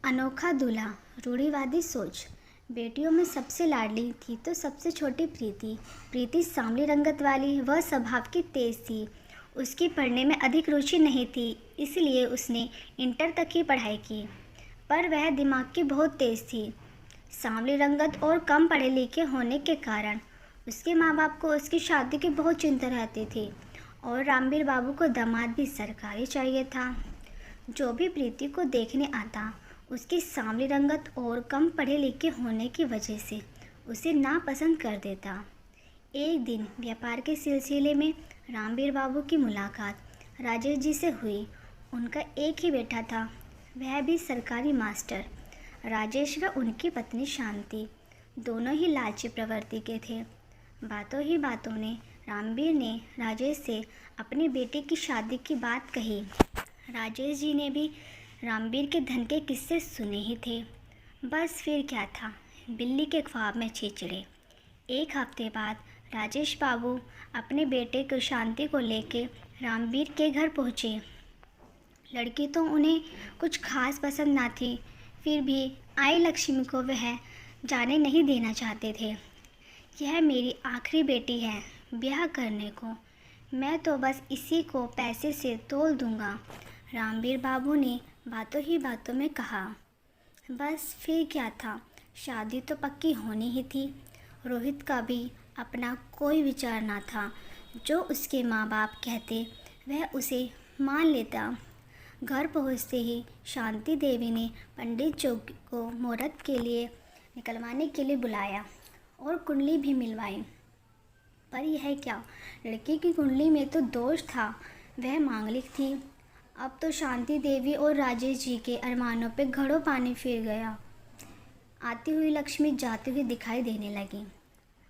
अनोखा दूल्हा। रूढ़िवादी सोच। बेटियों में सबसे लाडली थी तो सबसे छोटी प्रीति। प्रीति सांवली रंगत वाली वह स्वभाव की तेज थी। उसकी पढ़ने में अधिक रुचि नहीं थी, इसलिए उसने इंटर तक ही पढ़ाई की। पर वह दिमाग की बहुत तेज थी। सांवली रंगत और कम पढ़े लिखे होने के कारण उसके माँ बाप को उसकी शादी की बहुत चिंता रहती थी और रामबीर बाबू को दामाद भी सरकारी चाहिए था। जो भी प्रीति को देखने आता उसकी सांवली रंगत और कम पढ़े लिखे होने की वजह से उसे नापसंद कर देता। एक दिन व्यापार के सिलसिले में रामबीर बाबू की मुलाकात राजेश जी से हुई। उनका एक ही बेटा था, वह भी सरकारी मास्टर। राजेश व उनकी पत्नी शांति दोनों ही लालची प्रवृत्ति के थे। बातों ही बातों में रामबीर ने राजेश से अपनी बेटी की शादी की बात कही। राजेश जी ने भी रामबीर के धन के किस्से सुने ही थे। बस फिर क्या था, बिल्ली के ख्वाब में छिचड़े। एक हफ्ते बाद राजेश बाबू अपने बेटे को शांति को लेकर रामबीर के घर पहुँचे। लड़की तो उन्हें कुछ खास पसंद ना थी, फिर भी आई लक्ष्मी को वह जाने नहीं देना चाहते थे। यह मेरी आखिरी बेटी है ब्याह करने को, मैं तो बस इसी को पैसे से तोल दूंगा, रामबीर बाबू ने बातों ही बातों में कहा। बस फिर क्या था, शादी तो पक्की होनी ही थी। रोहित का भी अपना कोई विचार ना था। जो उसके माँ बाप कहते वह उसे मान लेता। घर पहुँचते ही शांति देवी ने पंडित जी को मुहूर्त के लिए निकलवाने के लिए बुलाया और कुंडली भी मिलवाई। पर यह क्या, लड़की की कुंडली में तो दोष था, वह मांगलिक थी। अब तो शांति देवी और राजेश जी के अरमानों पे घड़ों पानी फिर गया। आती हुई लक्ष्मी जाती हुई दिखाई देने लगी।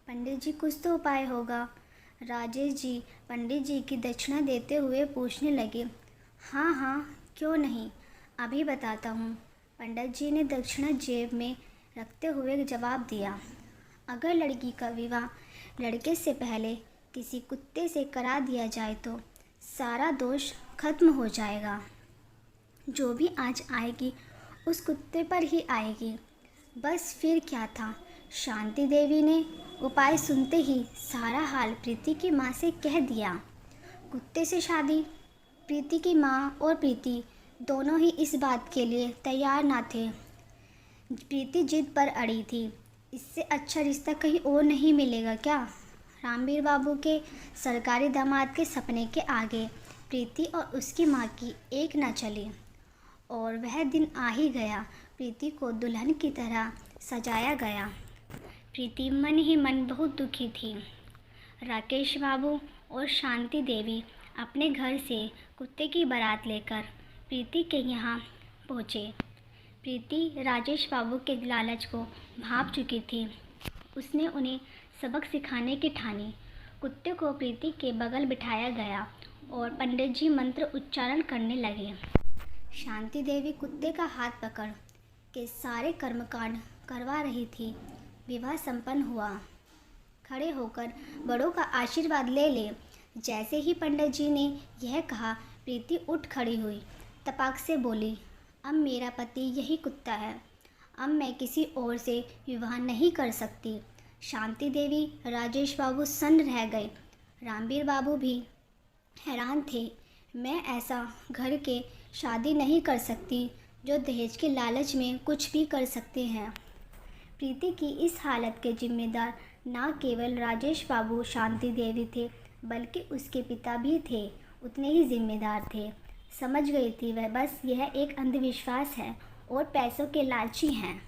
पंडित जी कुछ तो उपाय होगा। राजेश जी पंडित जी की दक्षिणा देते हुए पूछने लगे। हाँ हाँ, क्यों नहीं, अभी बताता हूँ, पंडित जी ने दक्षिणा जेब में रखते हुए जवाब दिया। अगर लड़की का विवाह लड़के से पहले किसी कुत्ते से करा दिया जाए तो सारा दोष खत्म हो जाएगा। जो भी आज आएगी उस कुत्ते पर ही आएगी। बस फिर क्या था, शांति देवी ने उपाय सुनते ही सारा हाल प्रीति की माँ से कह दिया। कुत्ते से शादी। प्रीति की माँ और प्रीति दोनों ही इस बात के लिए तैयार ना थे। प्रीति जिद पर अड़ी थी, इससे अच्छा रिश्ता कहीं और नहीं मिलेगा क्या। रामबीर बाबू के सरकारी दामाद के सपने के आगे प्रीति और उसकी माँ की एक न चली और वह दिन आ ही गया। प्रीति को दुल्हन की तरह सजाया गया। प्रीति मन ही मन बहुत दुखी थी। राकेश बाबू और शांति देवी अपने घर से कुत्ते की बारात लेकर प्रीति के यहाँ पहुँचे। प्रीति राजेश बाबू के लालच को भांप चुकी थी। उसने उन्हें सबक सिखाने की ठानी। कुत्ते को प्रीति के बगल बिठाया गया और पंडित जी मंत्र उच्चारण करने लगे। शांति देवी कुत्ते का हाथ पकड़ के सारे कर्मकांड करवा रही थी। विवाह संपन्न हुआ। खड़े होकर बड़ों का आशीर्वाद ले ले। जैसे ही पंडित जी ने यह कहा, प्रीति उठ खड़ी हुई, तपाक से बोली, अब मेरा पति यही कुत्ता है, अब मैं किसी और से विवाह नहीं कर सकती। शांति देवी राजेश बाबू सन्न रह गए। रामबीर बाबू भी हैरान थे। मैं ऐसा घर के शादी नहीं कर सकती जो दहेज के लालच में कुछ भी कर सकते हैं। प्रीति की इस हालत के जिम्मेदार न केवल राजेश बाबू शांति देवी थे, बल्कि उसके पिता भी थे, उतने ही जिम्मेदार थे। समझ गई थी वह, बस यह एक अंधविश्वास है और पैसों के लालची हैं।